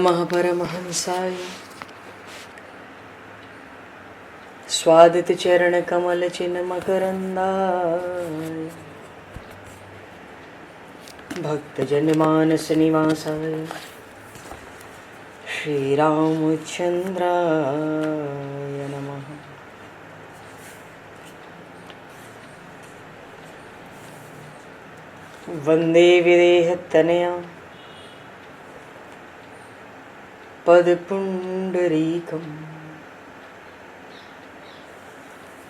महापरमहंसाय स्वादित चरण कमल चिन्ह मकरंदाय भक्तजन मानस निवासाय श्री रामचंद्राय नमः। वंदे विदेहतनया पदपुंडरीकं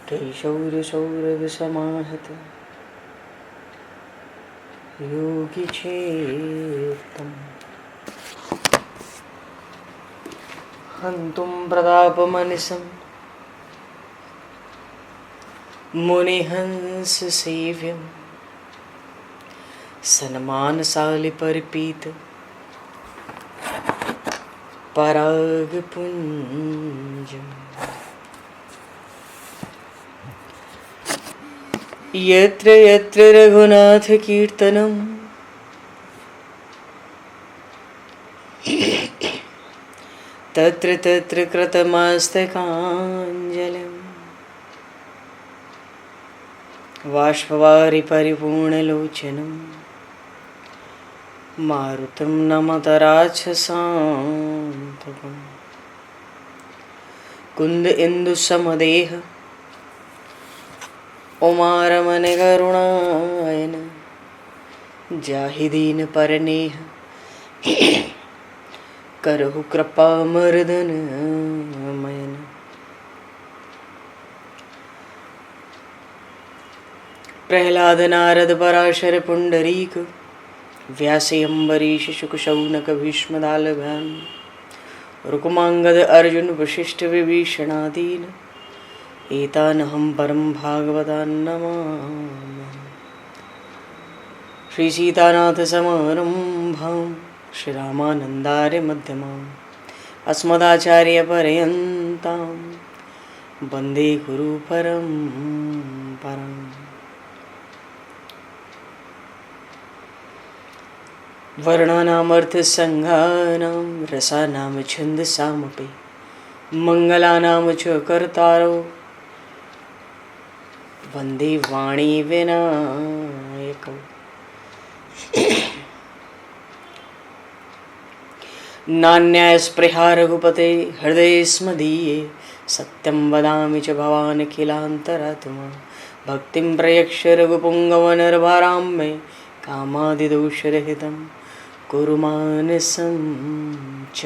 केशौरसौरभसमाहत योगिचेतं हन्तुं प्रतापमनिशं मुनिहंससेव्यं सन्मानशालिपरिपीत परागपुञ्जम् यत्र यत्र रघुनाथकीर्तनं तत्र तत्र कृतमस्तकाञ्जलिं बाष्पवारि परिपूर्णलोचनं मारुतं नमत राक्षसान्तकं कुन्द इंदुसमदेह उमारमण करुणायन जाहि दीन परनेह करहु कृपा मर्दन मयन। प्रहलाद नारद पराशर पुंडरीक व्यासे अम्बरीश शुक शौनक भीष्म दालभान रुक्मांगद अर्जुन वशिष्ठ विभीषणादीन एतानहं परम भागवतान् नमामि। श्री सीतानाथ समारंभां श्री रामानन्दार्य मध्यमाम् अस्मदाचार्य पर्यन्तां वन्दे गुरु परम्पराम्। वर्णानामर्थ संज्ञानां रसानां छन्दसामपि मंगलानां च कर्तारो वन्दे वाणी विनायकौ। नान्यास्पृहा रघुपते हृदये स्मदीये सत्यं वदामि च भवान् किलान्तरात्मा भक्तिं प्रयक्ष रघुपुङ्गवनर्वरां मे कामादिदोषरहितं कुरु मानसं च।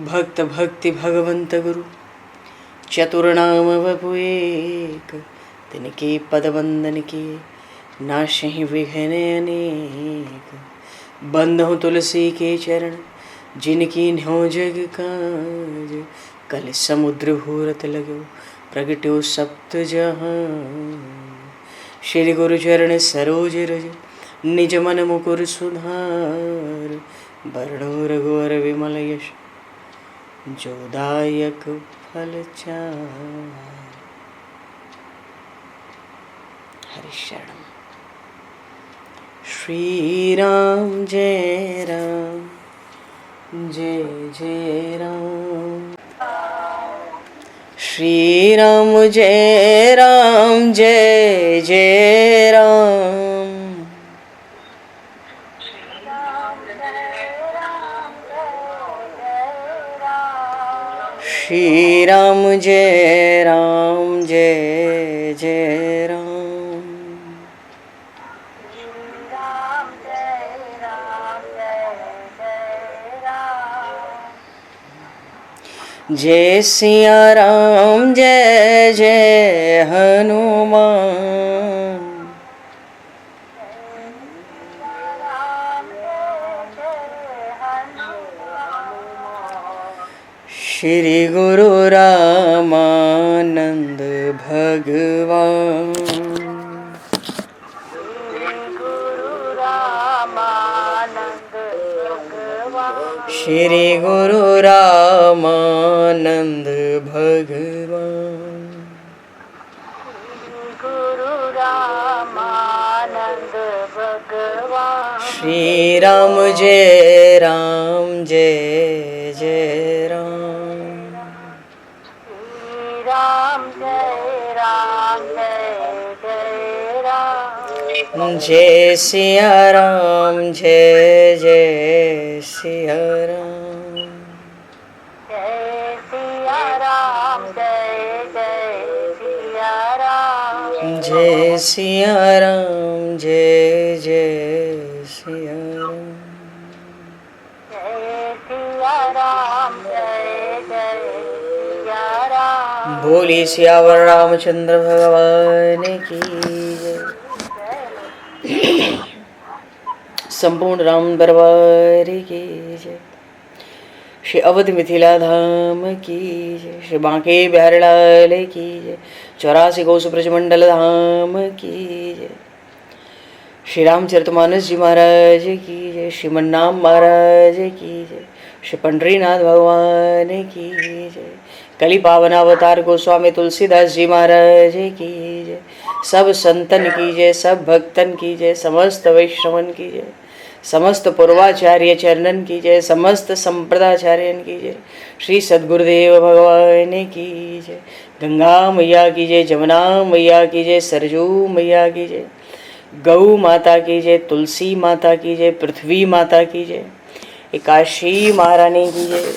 भक्त भक्ति भगवंत गुरु चतुर्नाम वपु एक तिनके पद वंदन के नाशहि विघ्न अनेक। बंधु तुलसी के चरण जिनकी न्यो जग काज कल समुद्र घोरत लगो प्रगट्यो सप्त जहान। श्री गुरु चरण सरोज रज निज मन मुकुर सुधार वर्णो रघुवर विमल यश जोदायक फलचार। हरिशरण श्री राम जय राम जय जय राम श्री राम जय राम जय जय राम श्री राम जय राम जय जय राम जय सिया राम जय जय हनुमान श्री गुरु रामानंद भगवान श्री गुरु रामानंद भगवान श्री राम जय राम जय जय राम। श्री राम जय जय राम। जय सिया राम जय जय सिया राम। जय सिया राम जय सिया राम। जय सिया राम जय जय सिया राम। जय सिया राम जय सिया राम। बोली सियावर रामचंद्र भगवान की जय। संपूर्ण राम दरबार की जय। श्री अवध मिथिला धाम की जय। श्री बांके बिहारी लाल की जय। 84 कोस ब्रजमंडल धाम की जय। श्री रामचरितमानस जी महाराज की जय। श्रीमन्नाम महाराज की जय। श्री पंडरीनाथ भगवान की जय। कली पावन अवतार गोस्वामी तुलसीदास जी महाराज की जय। सब संतन की जय, सब भक्तन की जय, समस्त वैष्णवन की जय, समस्त पूर्वाचार्य चरणन की जय, समस्त संप्रदाचार्यन की जय। श्री सद्गुरुदेव भगवान की जय। गंगा मैया की जय, जमुना मैया की जय, सरजू मैया की जय, गौ माता की जय, तुलसी माता की जय, पृथ्वी माता की जय, एकाशी महारानी की जय।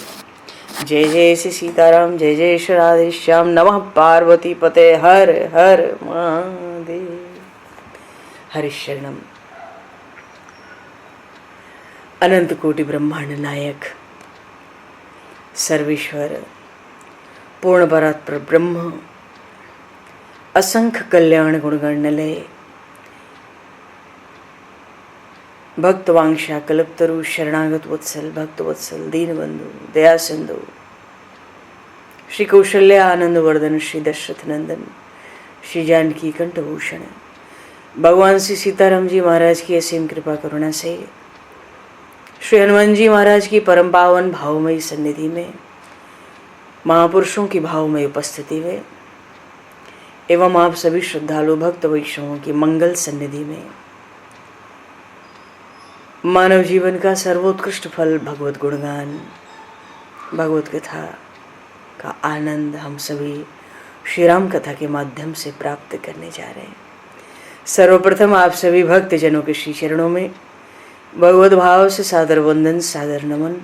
जय जय श्री सीताराम, जय जय श्री राधेश्याम। नमः पार्वती पते हर हर महादेव। हरिशरणम। अनंत कोटि ब्रह्मांड नायक सर्वेश्वर पूर्ण परात्पर ब्रह्म असंख्य कल्याण गुणगणलय भक्तवांशा कल्पतरु शरणागत वत्सल भक्तवत्सल दीनबंधु दया सिंधु श्री कौशल्य आनंद वर्धन श्री दशरथ नंदन श्री जानकी कंठभूषण भगवान श्री सीताराम जी महाराज की असीम कृपा करुणा से श्री हनुमान जी महाराज की परम पावन भावमयी सन्निधि में महापुरुषों की भावमयी उपस्थिति में एवं आप सभी श्रद्धालु भक्त वैष्णवों की मंगल सन्निधि में मानव जीवन का सर्वोत्कृष्ट फल भगवत गुणगान भगवत कथा का आनंद हम सभी श्री राम कथा के माध्यम से प्राप्त करने जा रहे हैं। सर्वप्रथम आप सभी भक्त जनों के श्री चरणों में भगवत भाव से सादर वंदन सादर नमन।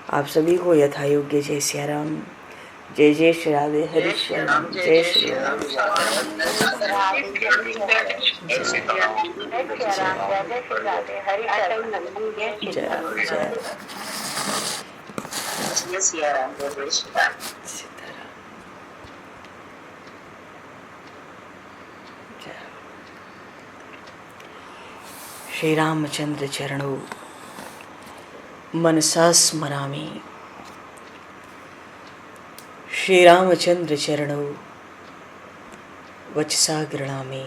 आप सभी को यथा योग्य जय सिया राम, जय जय श्री राधे हरि श्याम, जय श्री राम। श्री रामचंद्र चरणों मनसा स्मरामि। श्री रामचंद्र चरणों वचसा गृणामि।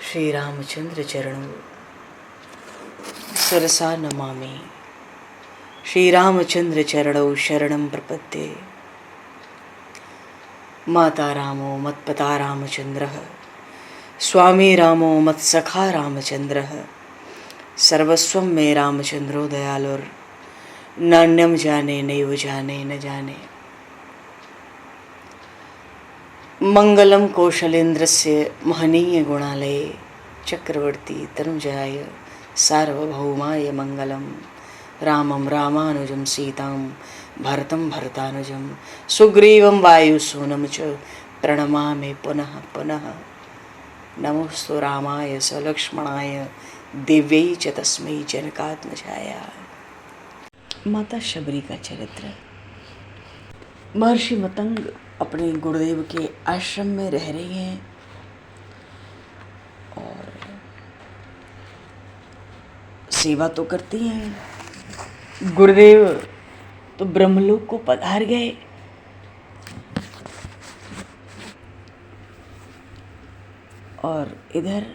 श्री रामचंद्र चरणों सरसा नमामि। श्री रामचंद्र चरणों शरणं प्रपद्ये। माता रामो मत्पिता रामचंद्रः, स्वामी रामो मत्सखा रामचंद्रः, सर्वस्वं मे रामचंद्रो दयालुर्, नान्यम जाने नैव जाने न जाने। मंगलम कौशलेन्द्रस्य महनीय गुणालये चक्रवर्ती तनुजाय सार्वभौमाय मंगलम। रामं रामानुजं सीतां भरतं भरतानुजं सुग्रीवं वायुसूनं च प्रणमामि पुनः पुनः। नमोस्तु रामाय सलक्ष्मणाय दिव्यै च तस्मै जनकात्मजाय। माता शबरी का चरित्र। महर्षि मतंग अपने गुरुदेव के आश्रम में रह रही हैं और सेवा तो करती हैं। गुरुदेव तो ब्रह्मलोक को पधार गए। और इधर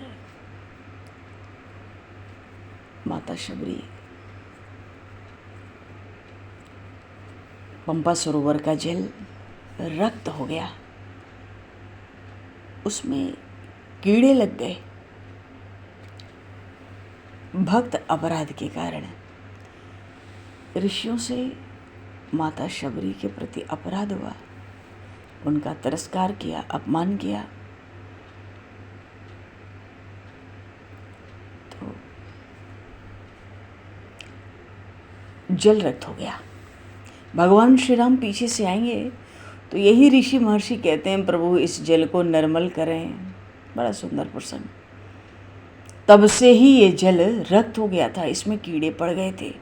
माता शबरी पंपा सरोवर का जल रक्त हो गया, उसमें कीड़े लग गए। भक्त अपराध के कारण ऋषियों से माता शबरी के प्रति अपराध हुआ, उनका तिरस्कार किया, अपमान किया, तो जल रक्त हो गया। भगवान श्री राम पीछे से आएंगे तो यही ऋषि महर्षि कहते हैं, प्रभु इस जल को निर्मल करें। बड़ा सुंदर प्रसंग। तब से ही ये जल रक्त हो गया था, इसमें कीड़े पड़ गए थे।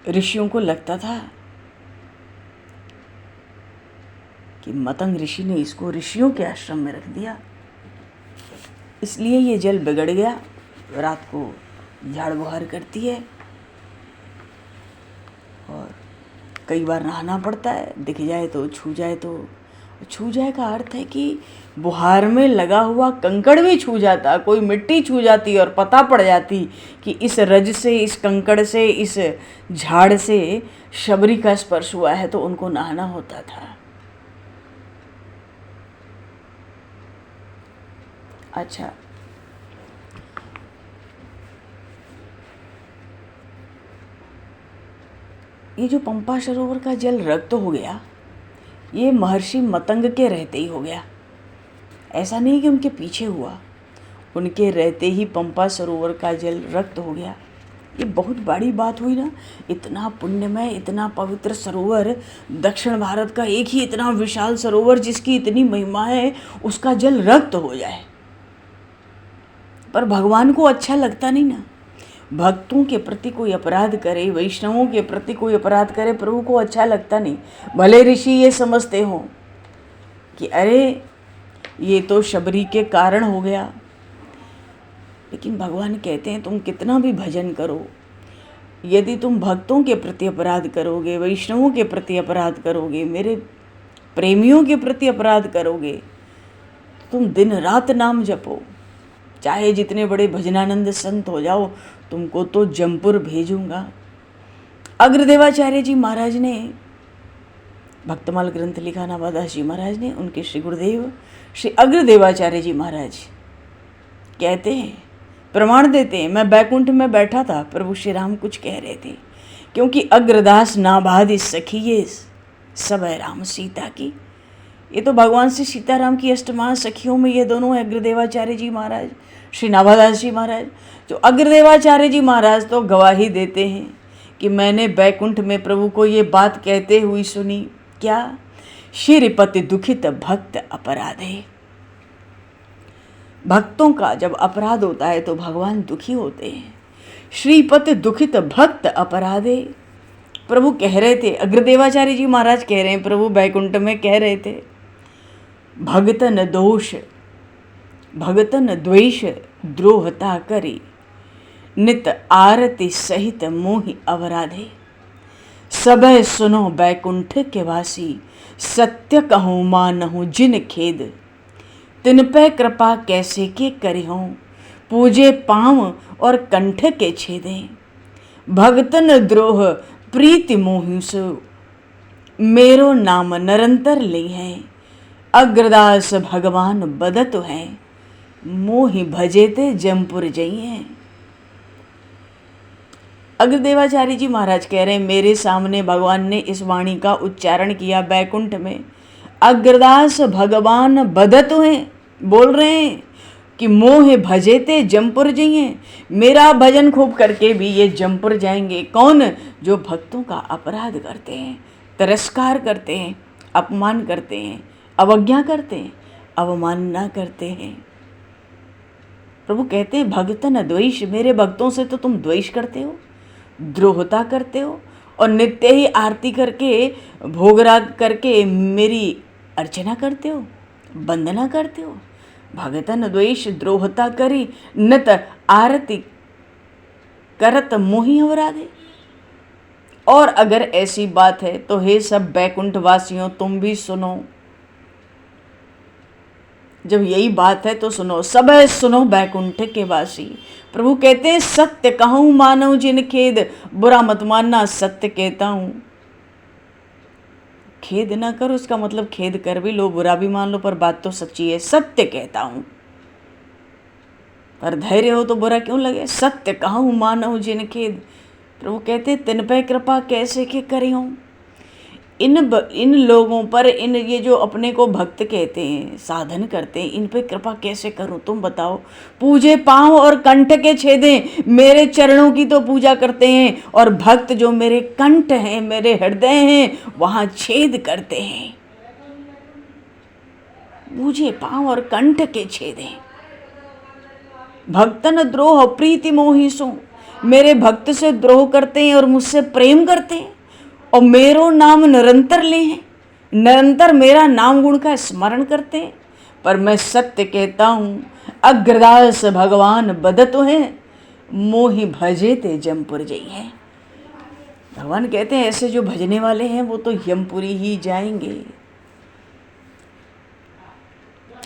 ऋषियों को लगता था कि मतंग ऋषि ने इसको ऋषियों के आश्रम में रख दिया, इसलिए ये जल बिगड़ गया। रात को झाड़ बुहार करती है और कई बार नहाना पड़ता है, दिख जाए तो छू जाए तो। छू जाए का अर्थ है कि बुहार में लगा हुआ कंकड़ भी छू जाता, कोई मिट्टी छू जाती और पता पड़ जाती कि इस रज से, इस कंकड़ से, इस झाड़ से शबरी का स्पर्श हुआ है, तो उनको नहाना होता था। अच्छा, ये जो पंपा सरोवर का जल रक्त हो गया, ये महर्षि मतंग के रहते ही हो गया। ऐसा नहीं कि उनके पीछे हुआ, उनके रहते ही पंपा सरोवर का जल रक्त हो गया। ये बहुत बड़ी बात हुई ना। इतना पुण्यमय, इतना पवित्र सरोवर, दक्षिण भारत का एक ही इतना विशाल सरोवर जिसकी इतनी महिमा है, उसका जल रक्त हो जाए। पर भगवान को अच्छा लगता नहीं ना। भक्तों के प्रति कोई अपराध करे, वैष्णवों के प्रति कोई अपराध करे, प्रभु को अच्छा लगता नहीं। भले ऋषि ये समझते हो कि अरे ये तो शबरी के कारण हो गया, लेकिन भगवान कहते हैं तुम कितना भी भजन करो, यदि तुम भक्तों के प्रति अपराध करोगे, वैष्णवों के प्रति अपराध करोगे, मेरे प्रेमियों के प्रति अपराध करोगे, तुम दिन रात नाम जपो, चाहे जितने बड़े भजनानंद संत हो जाओ, तुमको तो जमपुर भेजूंगा। अग्रदेवाचार्य जी महाराज ने भक्तमाल ग्रंथ लिखा, नाभादास जी महाराज ने, उनके श्री गुरुदेव श्री अग्रदेवाचार्य जी महाराज कहते हैं, प्रमाण देते हैं, मैं बैकुंठ में बैठा था, प्रभु श्री राम कुछ कह रहे थे, क्योंकि अग्रदास नाभादि सखी ये सब है राम सीता की। ये तो भगवान श्री सीताराम की अष्टमा सखियों में ये दोनों है, अग्रदेवाचार्य जी महाराज, श्री नाभादास जी महाराज। जो अग्रदेवाचार्य जी महाराज तो गवाही देते हैं कि मैंने बैकुंठ में प्रभु को ये बात कहते हुई सुनी, क्या? श्रीपति दुखित भक्त अपराधे। भक्तों का जब अपराध होता है तो भगवान दुखी होते हैं। श्रीपति दुखित भक्त अपराधे, प्रभु कह रहे थे, अग्रदेवाचार्य जी महाराज कह रहे हैं, प्रभु बैकुंठ में कह रहे थे, भगतन दोष भगतन द्वेष द्रोहता करी, नित आरती सहित मोहि अवराधे। सबह सुनो बैकुंठ के वासी, सत्य कहूँ मानहु जिन खेद, तिन पे कृपा कैसे के करिहों, पूजे पाँव और कंठ के छेदे। भगतन द्रोह प्रीति मोहि सो, मेरो नाम निरंतर ले है, अग्रदास भगवान बदत है, मोहि भजेते जमपुर जइए। अग्रदेवाचार्य जी महाराज कह रहे हैं, मेरे सामने भगवान ने इस वाणी का उच्चारण किया बैकुंठ में, अग्रदास भगवान बदत हैं, बोल रहे हैं कि मोह भजेते जमपुर जइए, मेरा भजन खूब करके भी ये जमपुर जाएंगे। कौन? जो भक्तों का अपराध करते हैं, तिरस्कार करते हैं, अपमान करते हैं, अवज्ञा करते हैं, अवमानना करते हैं। प्रभु कहते हैं भगतन द्वेष, मेरे भक्तों से तो तुम द्वेष करते हो, द्रोहता करते हो, और नित्य ही आरती करके, भोगराग करके मेरी अर्चना करते हो, वंदना करते हो। भगतन द्वेष द्रोहता करी, नित आरती करत मोहि अवराधे। और अगर ऐसी बात है तो हे सब बैकुंठ वासियों, तुम भी सुनो। जब यही बात है तो सुनो, सब है सुनो बैकुंठ के वासी। प्रभु कहते हैं सत्य कहूँ मानो जिन खेद, बुरा मत मानना, सत्य कहता हूँ। खेद ना करो, उसका मतलब खेद कर भी लो, बुरा भी मान लो, पर बात तो सच्ची है, सत्य कहता हूँ। पर धैर्य हो तो बुरा क्यों लगे। सत्य कहूँ मानव जिनके, प्रभु कहते तिन पे कृपा कैसे के करियो। इन लोगों पर, इन ये जो अपने को भक्त कहते हैं, साधन करते हैं, इन पे कृपा कैसे करूं तुम बताओ। पूजे पांव और कंठ के छेदें, मेरे चरणों की तो पूजा करते हैं, और भक्त जो मेरे कंठ हैं, मेरे हृदय हैं, वहां छेद करते हैं। पूजे पांव और कंठ के छेदें। भक्तन द्रोह प्रीति मोहि सो, मेरे भक्त से द्रोह करते हैं और मुझसे प्रेम करते हैं, और मेरो नाम निरंतर ले हैं, निरंतर मेरा नाम गुण का स्मरण करते हैं। पर मैं सत्य कहता हूँ, अग्रदास भगवान बदत हैं, मोहि भजे ते जमपुर जई है। भगवान कहते हैं ऐसे जो भजने वाले हैं वो तो यमपुरी ही जाएंगे।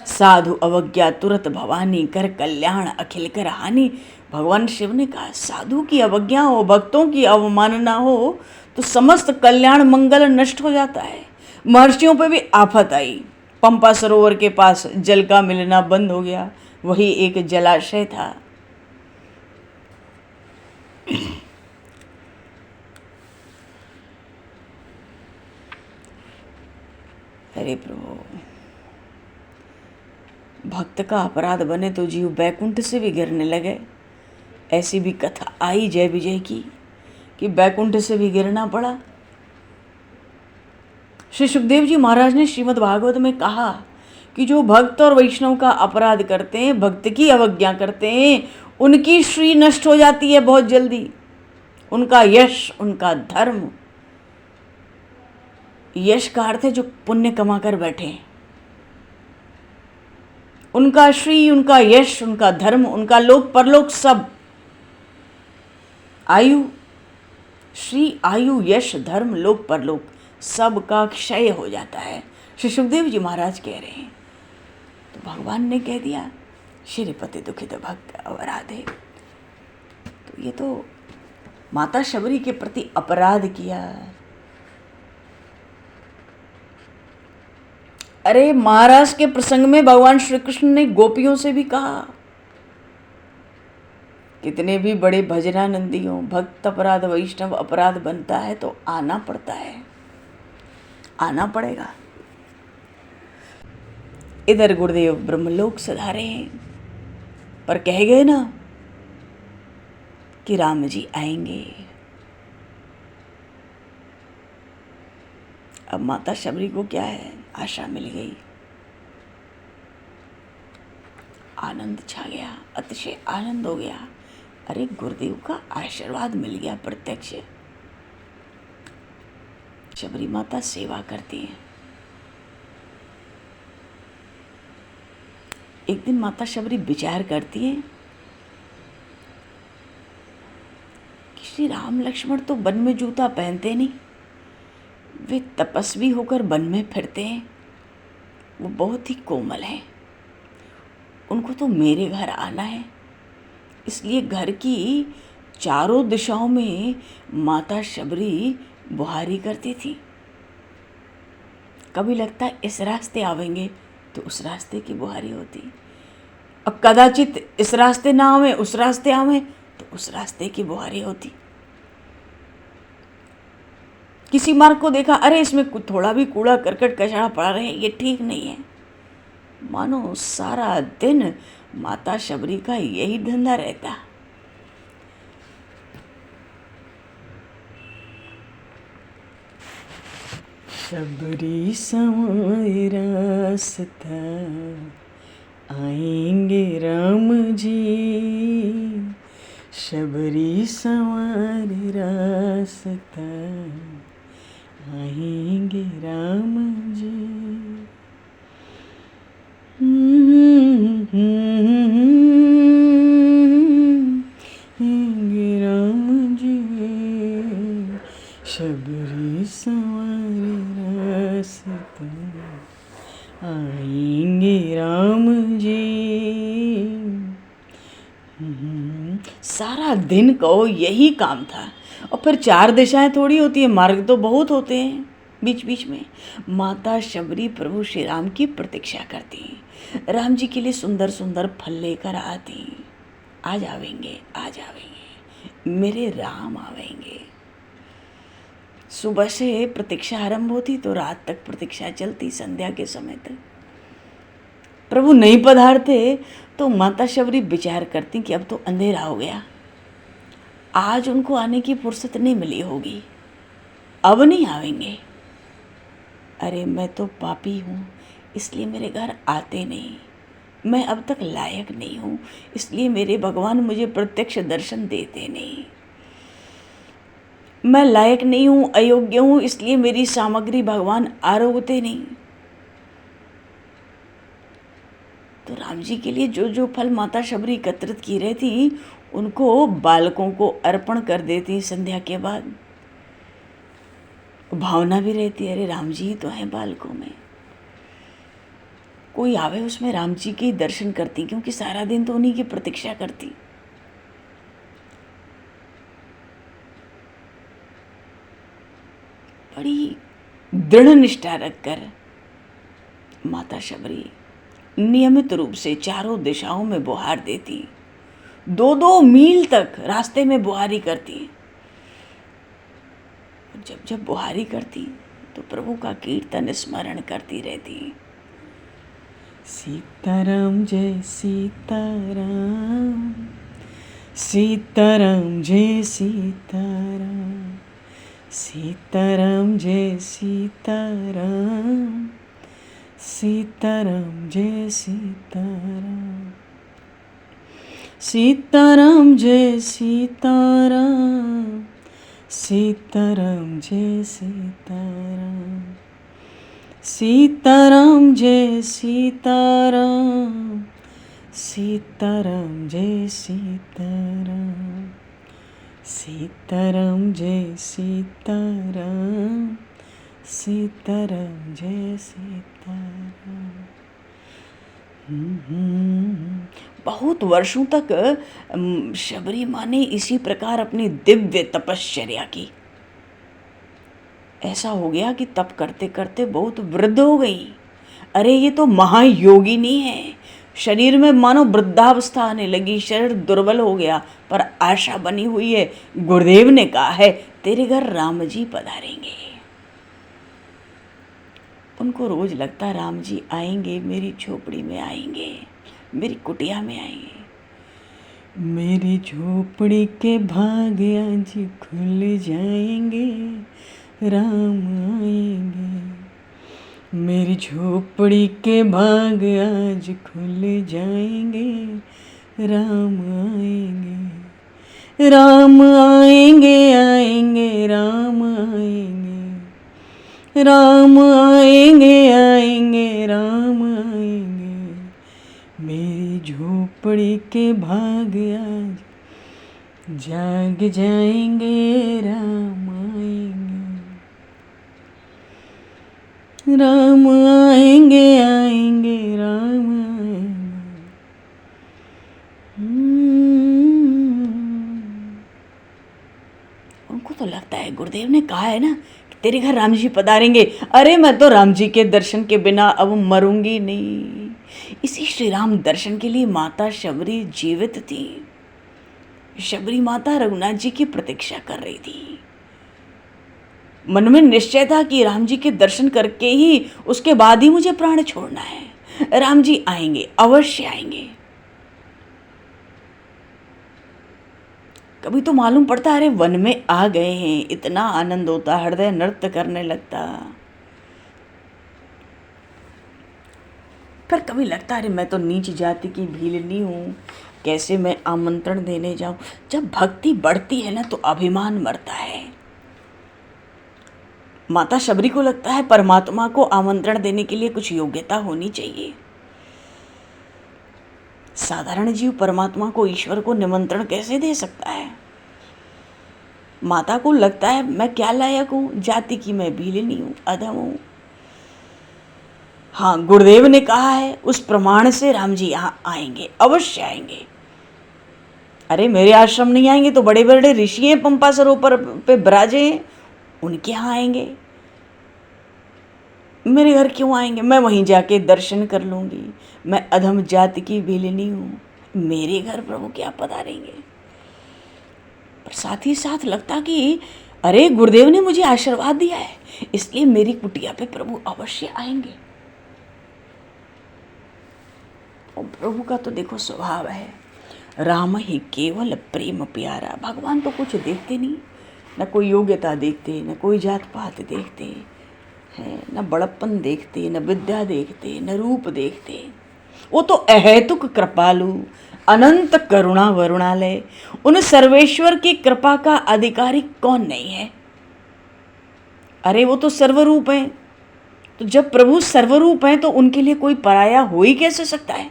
साधु अवज्ञा तुरत भवानी, कर कल्याण अखिल कर हानि। भगवान शिव ने कहा साधु की अवज्ञा हो, भक्तों की अवमानना हो तो समस्त कल्याण मंगल नष्ट हो जाता है। महर्षियों पे भी आफत आई। पंपा सरोवर के पास जल का मिलना बंद हो गया, वही एक जलाशय था। अरे प्रभु, भक्त का अपराध बने तो जीव बैकुंठ से भी गिरने लगे। ऐसी भी कथा आई जय विजय की कि बैकुंठ से भी गिरना पड़ा। श्री सुखदेव जी महाराज ने श्रीमद् भागवत में कहा कि जो भक्त और वैष्णव का अपराध करते हैं, भक्त की अवज्ञा करते हैं, उनकी श्री नष्ट हो जाती है बहुत जल्दी। उनका यश, उनका धर्म, यश का अर्थ है जो पुण्य कमा कर बैठे, उनका श्री, उनका यश, उनका धर्म, उनका लोक परलोक सब, आयु, श्री, आयु, यश, धर्म, लोक परलोक सब का क्षय हो जाता है। श्री सुखदेव जी महाराज कह रहे हैं। तो भगवान ने कह दिया श्रीपति दुखित भक्त अपराधे। तो ये तो माता शबरी के प्रति अपराध किया। अरे महाराज के प्रसंग में भगवान श्री कृष्ण ने गोपियों से भी कहा, कितने भी बड़े भजनानंदी हो, भक्त अपराध, वैष्णव अपराध बनता है तो आना पड़ता है, आना पड़ेगा। इधर गुरुदेव ब्रह्मलोक सधारे हैं, पर कह गए ना कि राम जी आएंगे। अब माता शबरी को क्या है, आशा मिल गई, आनंद छा गया, अतिशय आनंद हो गया। अरे गुरुदेव का आशीर्वाद मिल गया प्रत्यक्ष। शबरी माता सेवा करती है। एक दिन माता शबरी विचार करती है कि श्री राम लक्ष्मण तो वन में जूता पहनते नहीं, वे तपस्वी होकर वन में फिरते हैं, वो बहुत ही कोमल हैं, उनको तो मेरे घर आना है। इसलिए घर की चारों दिशाओं में माता शबरी बुहारी करती थी। कभी लगता इस रास्ते आवेंगे तो उस रास्ते की बुहारी होती, अब कदाचित इस रास्ते ना आवे, उस रास्ते आवे तो उस रास्ते की बुहारी होती। किसी मार्ग को देखा, अरे इसमें थोड़ा भी कूड़ा करकट कचरा पड़ा रहे, ये ठीक नहीं है। मानो सारा दिन माता शबरी का यही धंधा रहता। शबरी संवारी रास्ता, आएंगे राम जी, शबरी संवारी रास्ता, आएंगे राम जी। राम जी, शबरी संवारी रास्ता, आएंगे राम जी। सारा दिन को यही काम था। और फिर चार दिशाएं थोड़ी होती है, मार्ग तो बहुत होते हैं बीच बीच में। माता शबरी प्रभु श्री राम की प्रतीक्षा करती, राम जी के लिए सुंदर सुंदर फल लेकर आती, आ जावेंगे, आ जावेंगे, मेरे राम आवेंगे। सुबह से प्रतीक्षा आरंभ होती तो रात तक प्रतीक्षा चलती, संध्या के समय तक। प्रभु नहीं पधारते तो माता शबरी विचार करती कि अब तो अंधेरा हो गया, आज उनको आने की फुर्सत नहीं मिली होगी, अब नहीं आवेंगे। अरे मैं तो पापी हूँ, इसलिए मेरे घर आते नहीं। मैं अब तक लायक नहीं हूँ, इसलिए मेरे भगवान मुझे प्रत्यक्ष दर्शन देते नहीं। मैं लायक नहीं हूँ, अयोग्य हूँ, इसलिए मेरी सामग्री भगवान आरोगते नहीं। तो राम जी के लिए जो जो फल माता शबरी एकत्रित की रही थी, उनको बालकों को अर्पण कर देती संध्या के बाद। भावना भी रहती है, अरे राम जी तो हैं बालकों में, कोई आवे उसमें राम जी के दर्शन करती, क्योंकि सारा दिन तो उन्हीं की प्रतीक्षा करती। बड़ी दृढ़ निष्ठा रखकर माता शबरी नियमित रूप से चारों दिशाओं में बुहार देती, 2-2 मील तक रास्ते में बुहारी करती। जब जब बुहारी करती तो प्रभु का कीर्तन स्मरण करती रहती। सीताराम जय सीताराम, सीताराम जय सीताराम, सीताराम जय सीताराम, सीताराम जय सीताराम, सीताराम जय सीताराम, सीताराम जय सीताराम, सीताराम जय सीताराम, सीताराम जय सीताराम, सीताराम जय सीताराम, सीताराम जय सीताराम। बहुत वर्षों तक शबरी माँ ने इसी प्रकार अपनी दिव्य तपश्चर्या की। ऐसा हो गया कि तप करते करते बहुत वृद्ध हो गई। अरे ये तो महायोगिनी है, शरीर में मानो वृद्धावस्था आने लगी, शरीर दुर्बल हो गया, पर आशा बनी हुई है। गुरुदेव ने कहा है तेरे घर राम जी पधारेंगे। उनको रोज लगता राम जी आएंगे, मेरी झोपड़ी में आएंगे, मेरी कुटिया में आएंगे। मेरी झोपड़ी के भाग आज खुल जाएंगे, राम आएंगे। मेरी झोपड़ी के भाग आज खुल जाएंगे, राम आएंगे, राम आएंगे, आएंगे राम आएंगे, राम आएंगे, आएंगे राम आएंगे। मेरी झोपड़ी के भाग आज जाग जाएंगे, राम आएंगे, राम आएंगे, आएंगे राम आएंगे। उनको तो लगता है गुरुदेव ने कहा है ना कि तेरे घर राम जी पधारेंगे। अरे मैं तो राम जी के दर्शन के बिना अब मरूंगी नहीं। इसी श्री राम दर्शन के लिए माता शबरी जीवित थी। शबरी माता रघुनाथ जी की प्रतीक्षा कर रही थी। मन में निश्चय था कि राम जी के दर्शन करके ही उसके बाद ही मुझे प्राण छोड़ना है। राम जी आएंगे, अवश्य आएंगे। कभी तो मालूम पड़ता अरे वन में आ गए हैं, इतना आनंद होता, हृदय नृत्य करने लगता। पर कभी लगता अरे मैं तो नीच जाति की भीलनी हूँ, कैसे मैं आमंत्रण देने जाऊं। जब भक्ति बढ़ती है ना तो अभिमान मरता है। माता शबरी को लगता है परमात्मा को आमंत्रण देने के लिए कुछ योग्यता होनी चाहिए। साधारण जीव परमात्मा को, ईश्वर को निमंत्रण कैसे दे सकता है। माता को लगता है मैं क्या लायक हूं, जाति की मैं भीलनी हूं, अधम हूं। हाँ, गुरुदेव ने कहा है उस प्रमाण से राम जी यहाँ आएंगे, अवश्य आएंगे। अरे मेरे आश्रम नहीं आएंगे तो बड़े बड़े ऋषि हैं पंपा सरोवर पे विराजे हैं, उनके यहाँ आएंगे। मेरे घर क्यों आएंगे, मैं वहीं जाके दर्शन कर लूँगी। मैं अधम जाति की भीलनी हूँ, मेरे घर प्रभु क्या पधारेंगे। पर साथ ही साथ लगता कि अरे गुरुदेव ने मुझे आशीर्वाद दिया है, इसलिए मेरी कुटिया पे प्रभु अवश्य आएंगे। और प्रभु का तो देखो स्वभाव है, राम ही केवल प्रेम प्यारा। भगवान तो कुछ देखते नहीं, न कोई योग्यता देखते, न कोई जात पात देखते हैं, न बड़प्पन देखते, न विद्या देखते, न रूप देखते। वो तो अहेतुक कृपालु, अनंत करुणा वरुणालय। उन सर्वेश्वर की कृपा का अधिकारी कौन नहीं है। अरे वो तो सर्वरूप हैं, तो जब प्रभु सर्वरूप हैं तो उनके लिए कोई पराया हो ही कैसे सकता है।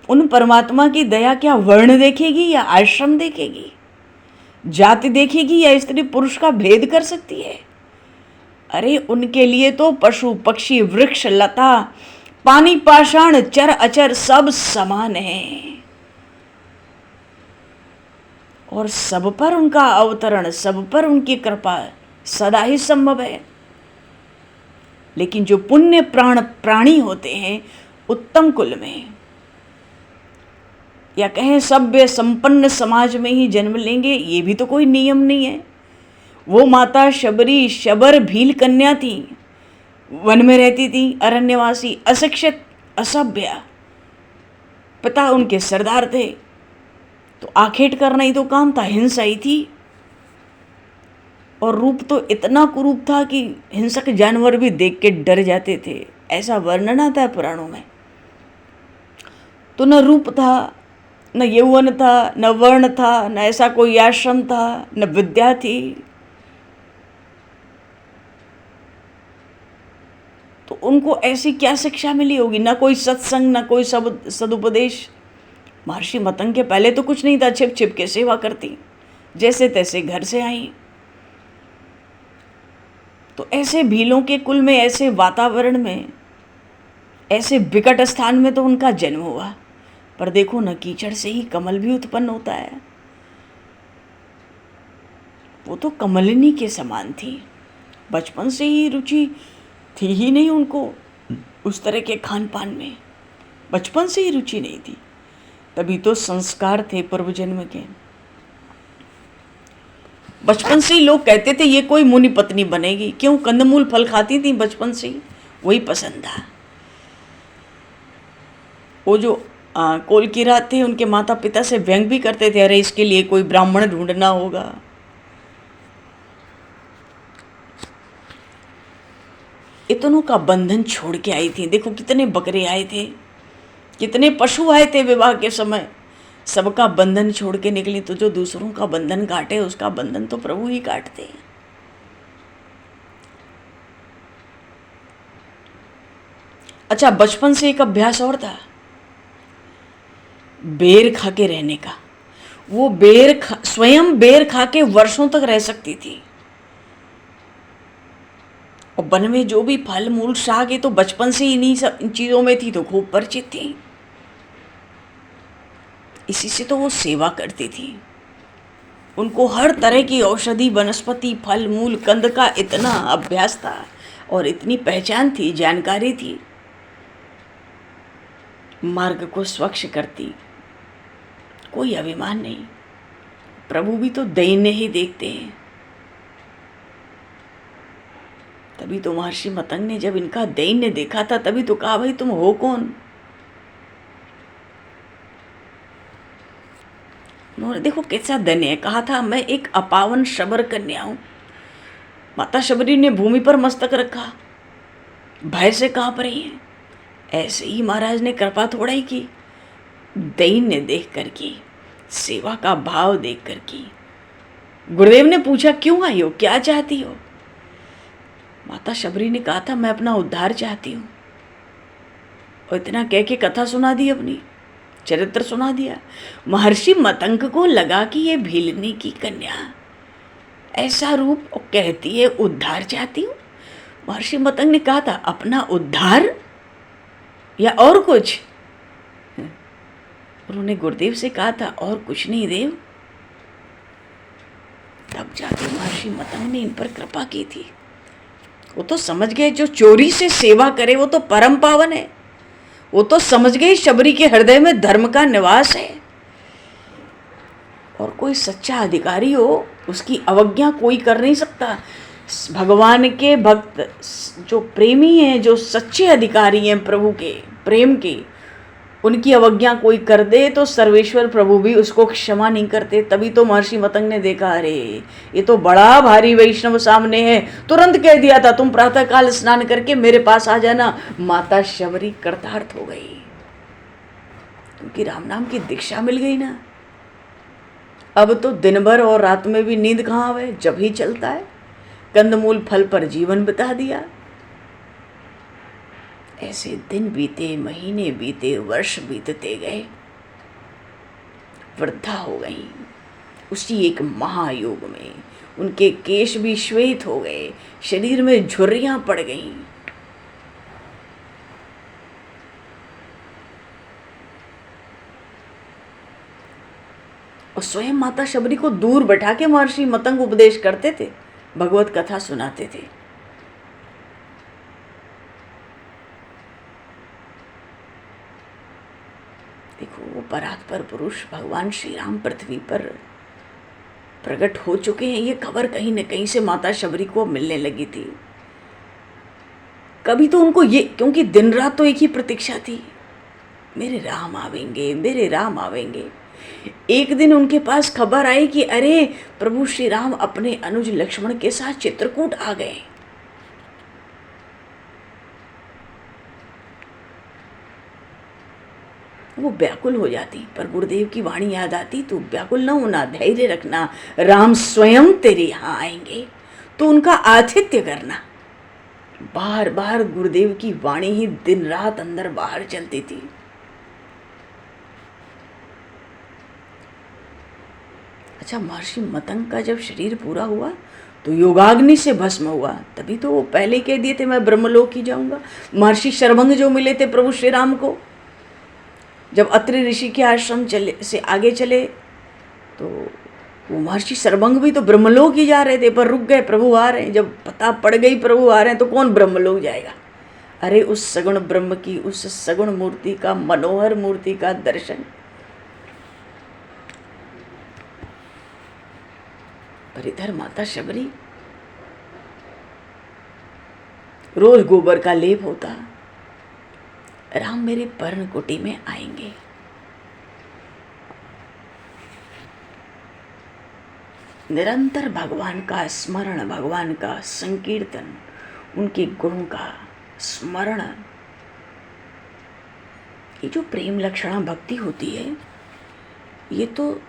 उन परमात्मा की दया क्या वर्ण देखेगी या आश्रम देखेगी, जाति देखेगी या स्त्री पुरुष का भेद कर सकती है। अरे उनके लिए तो पशु पक्षी वृक्ष लता पानी पाषाण चर अचर सब समान है, और सब पर उनका अवतरण, सब पर उनकी कृपा सदा ही संभव है। लेकिन जो पुण्य प्राणी होते हैं उत्तम कुल में, या कहें सभ्य संपन्न समाज में ही जन्म लेंगे, ये भी तो कोई नियम नहीं है। वो माता शबरी शबर भील कन्या थी, वन में रहती थी, अरण्यवासी, अशिक्षित, असभ्य। पिता उनके सरदार थे, तो आखेट करना ही तो काम था, हिंसा ही थी। और रूप तो इतना कुरूप था कि हिंसक जानवर भी देख के डर जाते थे, ऐसा वर्णन आता है पुराणों में। तो न रूप था, न यौवन था, न वर्ण था, न ऐसा कोई आश्रम था, न विद्या थी। तो उनको ऐसी क्या शिक्षा मिली होगी। न कोई सत्संग, न कोई सदुपदेश। महर्षि मतंग के पहले तो कुछ नहीं था, छिप छिप के सेवा करती, जैसे तैसे घर से आई। तो ऐसे भीलों के कुल में, ऐसे वातावरण में, ऐसे विकट स्थान में तो उनका जन्म हुआ। पर देखो न, कीचड़ से ही कमल भी उत्पन्न होता है। वो तो कमलिनी के समान थी, बचपन से ही रुचि थी ही नहीं उनको उस तरह के खान पान में, बचपन से ही रुचि नहीं थी। तभी तो संस्कार थे पूर्व जन्म के। बचपन से ही लोग कहते थे ये कोई मुनि पत्नी बनेगी। क्यों? कंदमूल फल खाती थी बचपन से ही, वही पसंद था। वो जो कोलकिरात थे, उनके माता पिता से व्यंग भी करते थे, अरे इसके लिए कोई ब्राह्मण ढूंढना होगा। इतनों का बंधन छोड़ के आई थी। देखो कितने बकरे आए थे, कितने पशु आए थे विवाह के समय, सबका बंधन छोड़ के निकली। तो जो दूसरों का बंधन काटे, उसका बंधन तो प्रभु ही काटते हैं। अच्छा, बचपन से एक अभ्यास और था, बेर खा के रहने का। वो स्वयं बेर खा के वर्षों तक रह सकती थी। और वन में जो भी फल मूल शाक, ये तो बचपन से इन्हीं सब चीज़ों में थी, तो खूब परिचित थी। इसी से तो वो सेवा करती थी। उनको हर तरह की औषधि, वनस्पति, फल मूल, कंद का इतना अभ्यास था और इतनी पहचान थी, जानकारी थी। मार्ग को स्वच्छ करती, कोई अभिमान नहीं। प्रभु भी तो दैन्य ही देखते हैं। तभी तो महर्षि मतंग ने जब इनका दैन्य देखा था, तभी तो कहा भाई तुम हो कौन। उन्होंने देखो कैसा धन्य है, कहा था मैं एक अपावन शबर कन्या हूं। माता शबरी ने भूमि पर मस्तक रखा, भय से कांप रही है। ऐसे ही महाराज ने कृपा थोड़ा ही की, दैन्य देख कर की, सेवा का भाव देख कर की। गुरुदेव ने पूछा क्यों आई हो, क्या चाहती हो। माता शबरी ने कहा था मैं अपना उद्धार चाहती हूँ। और इतना कह के कथा सुना दी, अपनी चरित्र सुना दिया। महर्षि मतंग को लगा कि ये भीलनी की कन्या, ऐसा रूप, और कहती है उद्धार चाहती हूँ। महर्षि मतंग ने कहा था अपना उद्धार या और कुछ। उन्होंने गुरुदेव से कहा था और कुछ नहीं देव। तब जाके महर्षि मतंग ने इन पर कृपा की थी। वो तो समझ गए जो चोरी से सेवा करे वो तो परम पावन है। वो तो समझ गई शबरी के हृदय में धर्म का निवास है, और कोई सच्चा अधिकारी हो उसकी अवज्ञा कोई कर नहीं सकता। भगवान के भक्त जो प्रेमी हैं, जो सच्चे अधिकारी हैं प्रभु के प्रेम के, उनकी अवज्ञा कोई कर दे तो सर्वेश्वर प्रभु भी उसको क्षमा नहीं करते। तभी तो महर्षि मतंग ने देखा, अरे ये तो बड़ा भारी वैष्णव सामने है, तुरंत कह दिया था तुम प्रातःकाल स्नान करके मेरे पास आ जाना। माता शबरी कृतार्थ हो गई, क्योंकि राम नाम की दीक्षा मिल गई ना। अब तो दिन भर और रात में भी नींद कहाँ आवे, जब ही चलता है। कंदमूल फल पर जीवन बिता दिया। ऐसे दिन बीते, महीने बीते, वर्ष बीतते गए, वृद्धा हो गई। उसी एक महायोग में उनके केश भी श्वेत हो गए, शरीर में झुर्रियां पड़ गईं। और स्वयं माता शबरी को दूर बैठा के महर्षि मतंग उपदेश करते थे, भगवत कथा सुनाते थे। देखो, वो परात्पर पुरुष भगवान श्री राम पृथ्वी पर प्रकट हो चुके हैं, ये खबर कहीं न कहीं से माता शबरी को मिलने लगी थी। कभी तो उनको ये, क्योंकि दिन रात तो एक ही प्रतीक्षा थी, मेरे राम आवेंगे, मेरे राम आवेंगे। एक दिन उनके पास खबर आई कि अरे प्रभु श्री राम अपने अनुज लक्ष्मण के साथ चित्रकूट आ गए। वो व्याकुल हो जाती, पर गुरुदेव की वाणी याद आती, तो व्याकुल न होना, धैर्य रखना, राम स्वयं तेरे यहाँ आएंगे, तो उनका आतिथ्य करना। बार बार गुरुदेव की वाणी ही दिन रात अंदर बाहर चलती थी। अच्छा, महर्षि मतंग का जब शरीर पूरा हुआ तो योगाग्नि से भस्म हुआ, तभी तो वो पहले कह दिए थे मैं ब्रह्मलोक ही जाऊंगा। महर्षि शर्वंग जो मिले थे प्रभु श्री राम को, जब अत्रि ऋषि के आश्रम से आगे चले तो वो महर्षि शर्वंग भी तो ब्रह्मलोक ही जा रहे थे, पर रुक गए, प्रभु आ रहे हैं। जब पता पड़ गई प्रभु आ रहे हैं तो कौन ब्रह्मलोक जाएगा। अरे उस सगुण ब्रह्म की, उस सगुण मूर्ति का, मनोहर मूर्ति का दर्शन। पर इधर माता शबरी रोज गोबर का लेप होता, राम मेरे पर्ण कुटी में आएंगे। निरंतर भगवान का स्मरण, भगवान का संकीर्तन, उनके गुणों का स्मरण। ये जो प्रेम लक्षणा भक्ति होती है, ये तो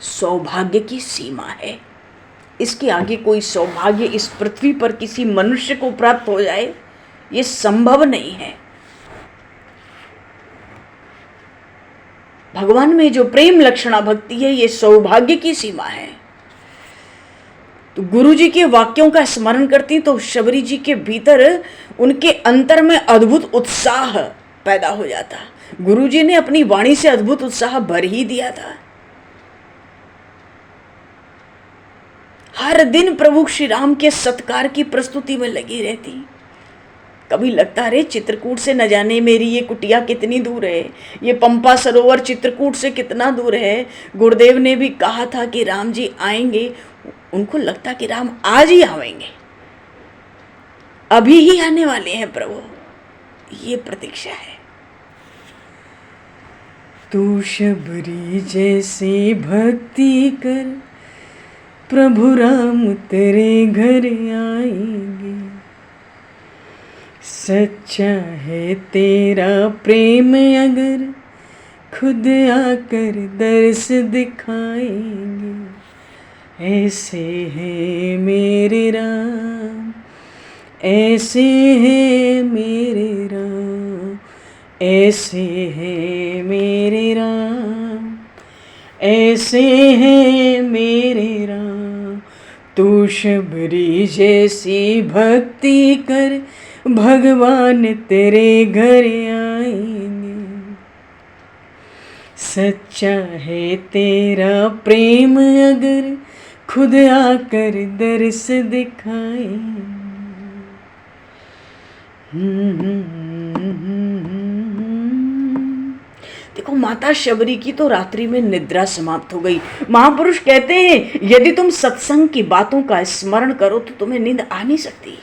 सौभाग्य की सीमा है। इसके आगे कोई सौभाग्य इस पृथ्वी पर किसी मनुष्य को प्राप्त हो जाए, ये संभव नहीं है। भगवान में जो प्रेम लक्षणा भक्ति है, ये सौभाग्य की सीमा है। तो गुरु जी के वाक्यों का स्मरण करती तो शबरी जी के भीतर, उनके अंतर में अद्भुत उत्साह पैदा हो जाता। गुरु जी ने अपनी वाणी से अद्भुत उत्साह भर ही दिया था। हर दिन प्रभु श्री राम के सत्कार की प्रस्तुति में लगी रहती। कभी लगता रे चित्रकूट से न जाने मेरी ये कुटिया कितनी दूर है, ये पंपा सरोवर चित्रकूट से कितना दूर है। गुरुदेव ने भी कहा था कि राम जी आएंगे, उनको लगता कि राम आज ही आएंगे, अभी ही आने वाले हैं प्रभु, ये प्रतीक्षा है। तू शबरी जैसी भक्ति कर, प्रभु राम तेरे घर आएंगे। सच्चा है तेरा प्रेम अगर, खुद आकर दर्श दिखाएंगे। ऐसे है मेरे राम, ऐसे है मेरे राम, ऐसे है मेरे राम, ऐसे है मेरे राम। तू शबरी जैसी भक्ति कर, भगवान तेरे घर आएंगे। सच्चा है तेरा प्रेम अगर, खुद आकर दर्श दिखाएंगे। देखो, माता शबरी की तो रात्रि में निद्रा समाप्त हो गई। महापुरुष कहते हैं यदि तुम सत्संग की बातों का स्मरण करो तो तुम्हें नींद आ नहीं सकती।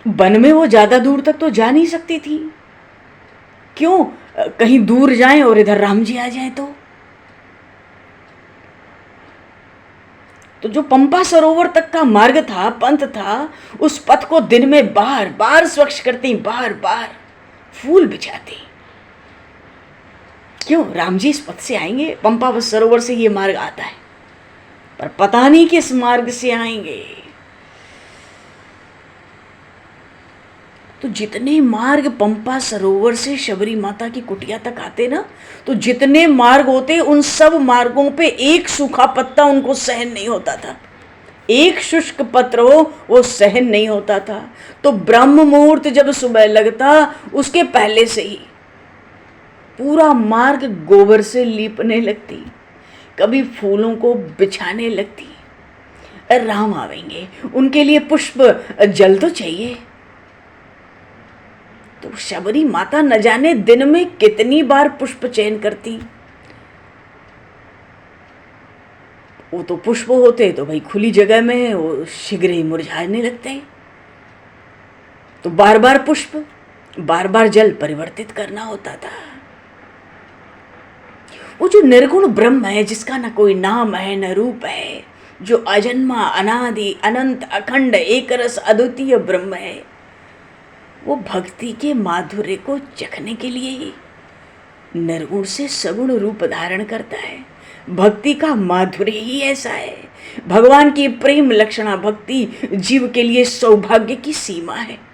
वन में वो ज्यादा दूर तक तो जा नहीं सकती थी। क्यों? कहीं दूर जाएं और इधर राम जी आ जाएं तो जो पंपा सरोवर तक का मार्ग था, पंथ था, उस पथ को दिन में बार बार स्वच्छ करती, बार बार फूल बिछाती। क्यों? राम जी इस पथ से आएंगे, पंपा सरोवर से ये मार्ग आता है, पर पता नहीं किस मार्ग से आएंगे। तो जितने मार्ग पंपा सरोवर से शबरी माता की कुटिया तक आते ना, तो जितने मार्ग होते उन सब मार्गों पे एक सूखा पत्ता उनको सहन नहीं होता था, एक शुष्क पत्र हो वो सहन नहीं होता था। तो ब्रह्म मुहूर्त जब सुबह लगता, उसके पहले से ही पूरा मार्ग गोबर से लीपने लगती, कभी फूलों को बिछाने लगती। राम आवेंगे, उनके लिए पुष्प जल तो चाहिए। तो शबरी माता न जाने दिन में कितनी बार पुष्प चयन करती। वो तो पुष्प होते तो भाई खुली जगह में वो शीघ्र ही मुरझाने लगते। तो बार बार पुष्प, बार बार जल परिवर्तित करना होता था। वो जो निर्गुण ब्रह्म है, जिसका न कोई नाम है न रूप है, जो अजन्मा अनादि अनंत अखंड एक रस अद्वितीय ब्रह्म है, वो भक्ति के माधुर्य को चखने के लिए ही निर्गुण से सगुण रूप धारण करता है। भक्ति का माधुर्य ही ऐसा है। भगवान की प्रेम लक्षणा भक्ति जीव के लिए सौभाग्य की सीमा है।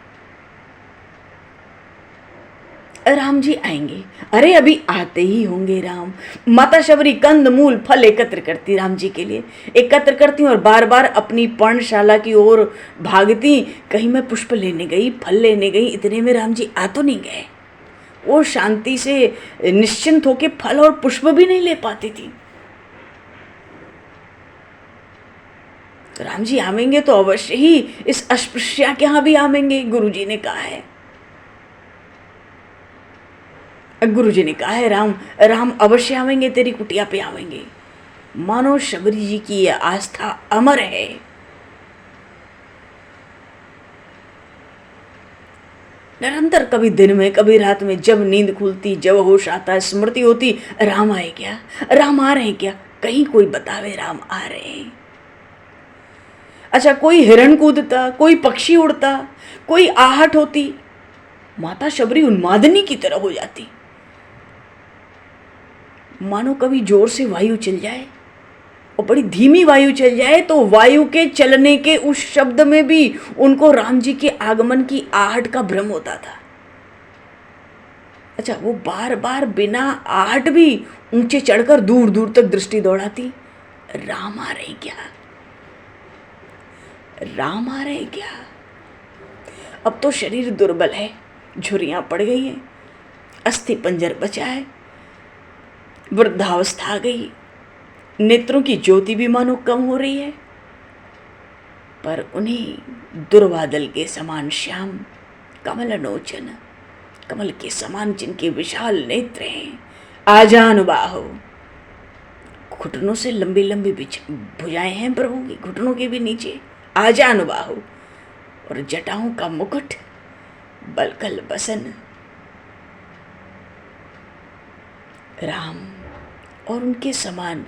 राम जी आएंगे, अरे अभी आते ही होंगे राम। माता शबरी कंद मूल फल एकत्र करती, राम जी के लिए एकत्र करती और बार बार अपनी पर्णशाला की ओर भागती। कहीं मैं पुष्प लेने गई, फल लेने गई, इतने में राम जी आ तो नहीं गए। वो शांति से निश्चिंत होके फल और पुष्प भी नहीं ले पाती थी। राम जी आवेंगे तो अवश्य ही इस अस्पृश्या के यहाँ भी आवेंगे, गुरुजी ने कहा है। गुरुजी ने कहा है राम अवश्य आवेंगे, तेरी कुटिया पे आवेंगे। मानो शबरी जी की यह आस्था अमर है। निरंतर कभी दिन में कभी रात में, जब नींद खुलती, जब होश आता, स्मृति होती, राम आए क्या, राम आ रहे क्या, कहीं कोई बतावे राम आ रहे हैं। अच्छा, कोई हिरण कूदता, कोई पक्षी उड़ता, कोई आहट होती, माता शबरी उन्मादिनी की तरह हो जाती। मानो कभी जोर से वायु चल जाए और बड़ी धीमी वायु चल जाए, तो वायु के चलने के उस शब्द में भी उनको राम जी के आगमन की आहट का भ्रम होता था। अच्छा, वो बार बार बिना आहट भी ऊंचे चढ़कर दूर दूर तक दृष्टि दौड़ाती, राम आ रहे क्या, राम आ रहे क्या। अब तो शरीर दुर्बल है, झुर्रियां पड़ गई हैं, अस्थि पंजर बचा है, वृद्धावस्था आ गई, नेत्रों की ज्योति भी मानो कम हो रही है, पर उन्हीं दुर्वादल के समान श्याम कमल नोचन, कमल के समान जिनके विशाल नेत्र हैं, आजानुबाहो, घुटनों से लंबी लंबी भुजाएं हैं प्रभु की, घुटनों के भी नीचे, आजानुबाहो, और जटाओं का मुकुट, बलकल बसन। राम और उनके समान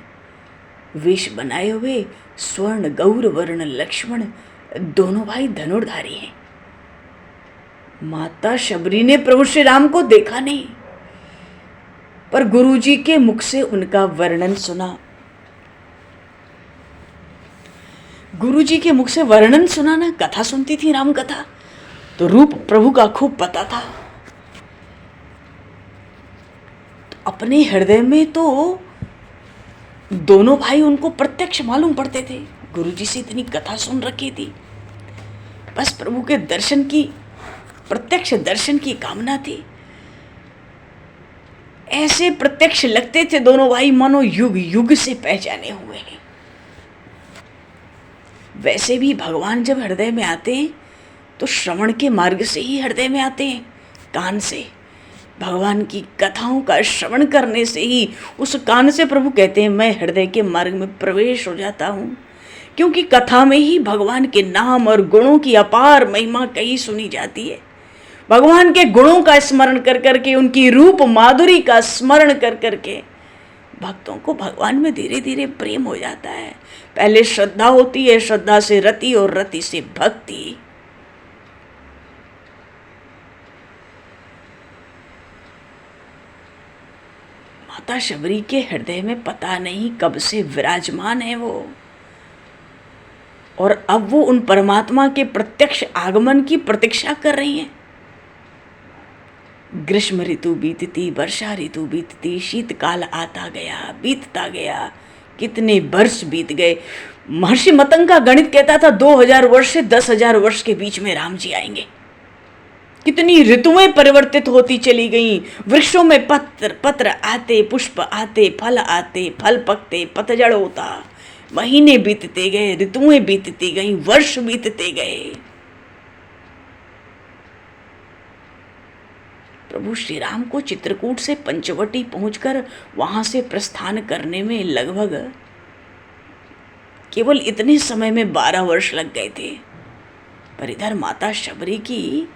वेश बनाए हुए स्वर्ण गौर वर्ण लक्ष्मण दोनों भाई धनुर्धारी हैं। माता शबरी ने प्रभु श्री राम को देखा नहीं, पर गुरुजी के मुख से उनका वर्णन सुना। गुरुजी के मुख से वर्णन सुना ना, कथा सुनती थी राम कथा, तो रूप प्रभु का खूब पता था। तो अपने हृदय में तो दोनों भाई उनको प्रत्यक्ष मालूम पड़ते थे। गुरुजी से इतनी कथा सुन रखी थी, बस प्रभु के दर्शन की, प्रत्यक्ष दर्शन की कामना थी। ऐसे प्रत्यक्ष लगते थे दोनों भाई, मानो युग युग से पहचाने हुए हैं। वैसे भी भगवान जब हृदय में आते हैं तो श्रवण के मार्ग से ही हृदय में आते हैं, कान से। भगवान की कथाओं का श्रवण करने से ही उस कान से प्रभु कहते हैं मैं हृदय के मार्ग में प्रवेश हो जाता हूँ, क्योंकि कथा में ही भगवान के नाम और गुणों की अपार महिमा कही सुनी जाती है। भगवान के गुणों का स्मरण कर करके, उनकी रूप माधुरी का स्मरण कर करके भक्तों को भगवान में धीरे धीरे प्रेम हो जाता है। पहले श्रद्धा होती है, श्रद्धा से रति और रति से भक्ति। माता शबरी के हृदय में पता नहीं कब से विराजमान है वो, और अब वो उन परमात्मा के प्रत्यक्ष आगमन की प्रतीक्षा कर रही हैं। ग्रीष्म ऋतु बीतती, वर्षा ऋतु बीतती, शीतकाल आता गया, बीतता गया, कितने वर्ष बीत गए। महर्षि मतंग का गणित कहता था 2000 वर्ष से 10,000 वर्ष के बीच में राम जी आएंगे। कितनी ऋतुएं परिवर्तित होती चली गईं। वृक्षों में पत्र आते, पुष्प आते, फल आते, फल पकते, पतझड़ होता, महीने बीतते गए, ऋतुएं बीतती गईं, वर्ष बीतते गए। प्रभु श्री राम को चित्रकूट से पंचवटी पहुंचकर वहां से प्रस्थान करने में लगभग केवल इतने समय में 12 वर्ष लग गए थे। पर इधर माता शबरी की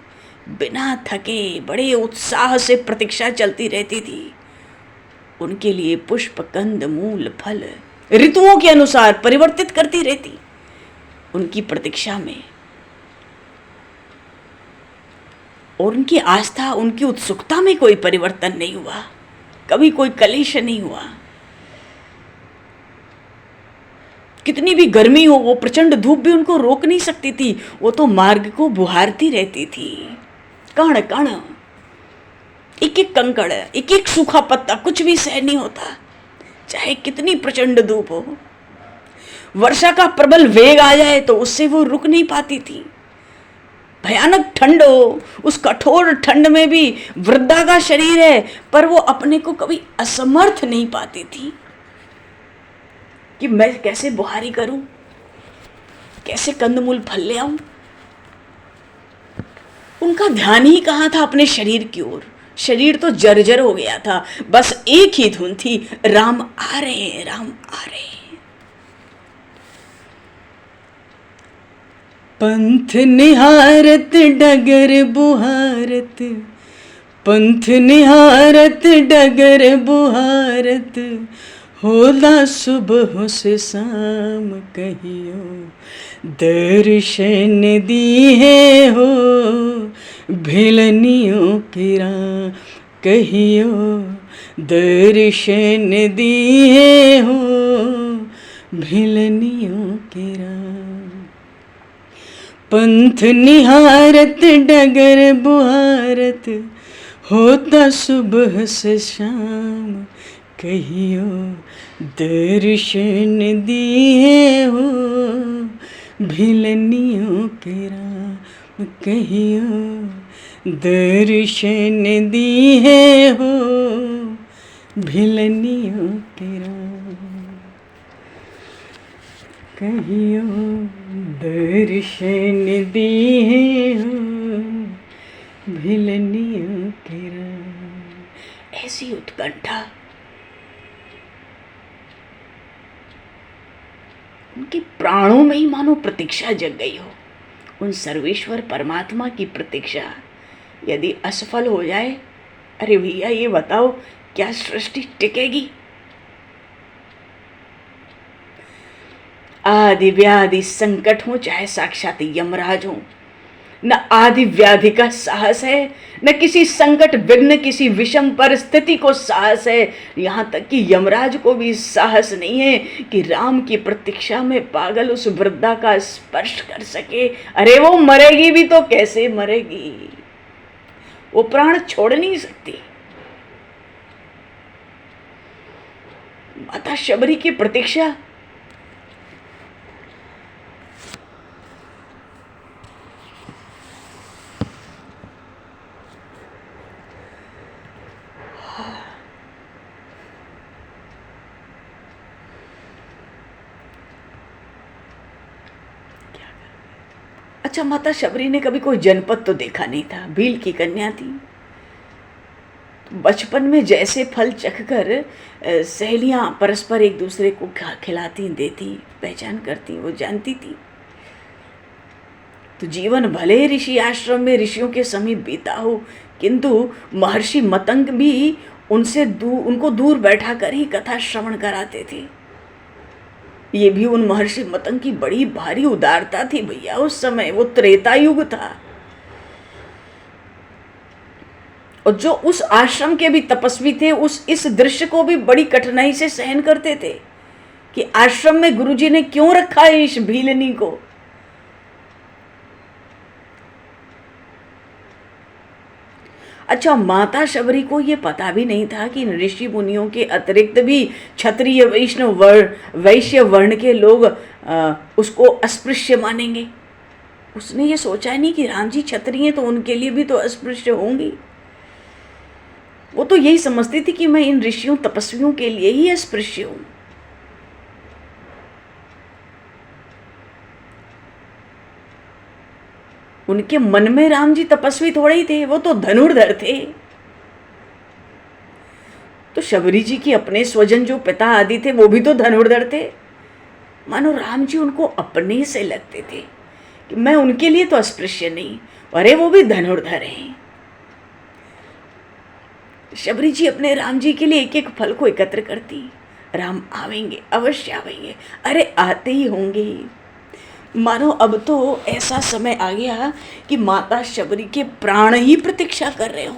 बिना थके बड़े उत्साह से प्रतीक्षा चलती रहती थी। उनके लिए पुष्प, कंद, मूल, फल ऋतुओं के अनुसार परिवर्तित करती रहती उनकी प्रतीक्षा में। और उनकी आस्था, उनकी उत्सुकता में कोई परिवर्तन नहीं हुआ, कभी कोई कलेश नहीं हुआ। कितनी भी गर्मी हो, वो प्रचंड धूप भी उनको रोक नहीं सकती थी। वो तो मार्ग को बुहारती रहती थी। कण कण, एक एक कंकड़, एक एक सूखा पत्ता, कुछ भी सहन नहीं होता, चाहे कितनी प्रचंड धूप हो। वर्षा का प्रबल वेग आ जाए तो उससे वो रुक नहीं पाती थी। भयानक ठंड हो, उस कठोर ठंड में भी वृद्धा का शरीर है, पर वो अपने को कभी असमर्थ नहीं पाती थी कि मैं कैसे बुहारी करूं, कैसे कंदमूल फल ले आऊं। उनका ध्यान ही कहाँ था अपने शरीर की ओर। शरीर तो जर्जर हो गया था, बस एक ही धुन थी, राम आ रहे हैं, राम आ रहे हैं। पंथ निहारत डगर बुहारत, पंथ निहारत डगर बुहारत, होला सुबह से शाम कहियो, दर्शन दिए हो भिलनियों की राम कहियो, दर्शन दिए हो भिलनियों की राम। पंथ निहारत डगर बुहारत, होता सुबह से शाम कहियो, दर्शन दिए हो भिलनियों के राम कहियो, दर्शन दिए हो भिलनियों के राम कहियो, दर्शन दिए हो भिलनियों के राम। ऐसी उत्कंठा उनके प्राणों में ही मानो प्रतीक्षा जग गई हो। उन सर्वेश्वर परमात्मा की प्रतीक्षा यदि असफल हो जाए, अरे भैया ये बताओ क्या सृष्टि टिकेगी? आदि व्याधि संकट हो, चाहे साक्षात यमराज हो, न आदि व्याधि का साहस है, न किसी संकट विघ्न, किसी विषम परिस्थिति को साहस है। यहाँ तक कि यमराज को भी साहस नहीं है कि राम की प्रतीक्षा में पागल उस वृद्धा का स्पर्श कर सके। अरे वो मरेगी भी तो कैसे मरेगी, वो प्राण छोड़ नहीं सकती। माता शबरी की प्रतीक्षा अच्छा, माता शबरी ने कभी कोई जनपद तो देखा नहीं था, भील की कन्या थी। बचपन में जैसे फल चखकर सहेलियां परस्पर एक दूसरे को खिलाती देती, पहचान करती, वो जानती थी। तो जीवन भले ऋषि आश्रम में ऋषियों के समीप बीता हो, किंतु महर्षि मतंग भी उनको दूर बैठा कर ही कथा श्रवण कराते थे। ये भी उन महर्षि मतंग की बड़ी भारी उदारता थी भैया। उस समय वो त्रेता युग था, और जो उस आश्रम के भी तपस्वी थे इस दृश्य को भी बड़ी कठिनाई से सहन करते थे कि आश्रम में गुरुजी ने क्यों रखा है इस भीलनी को। अच्छा, माता शबरी को ये पता भी नहीं था कि ऋषि मुनियों के अतिरिक्त भी क्षत्रिय वैश्य वर्ण के लोग उसको अस्पृश्य मानेंगे। उसने ये सोचा नहीं कि राम जी क्षत्रिय हैं तो उनके लिए भी तो अस्पृश्य होंगी। वो तो यही समझती थी कि मैं इन ऋषियों तपस्वियों के लिए ही अस्पृश्य हूं। उनके मन में राम जी तपस्वी थोड़े ही थे, वो तो धनुर्धर थे। तो शबरी जी की अपने स्वजन जो पिता आदि थे वो भी तो धनुर्धर थे। मानो राम जी उनको अपने से लगते थे कि मैं उनके लिए तो अस्पृश्य नहीं, अरे वो भी धनुर्धर हैं। शबरी जी अपने राम जी के लिए एक एक फल को एकत्र करती। राम आवेंगे, अवश्य आवेंगे, अरे आते ही होंगे। मानो अब तो ऐसा समय आ गया कि माता शबरी के प्राण ही प्रतीक्षा कर रहे हो।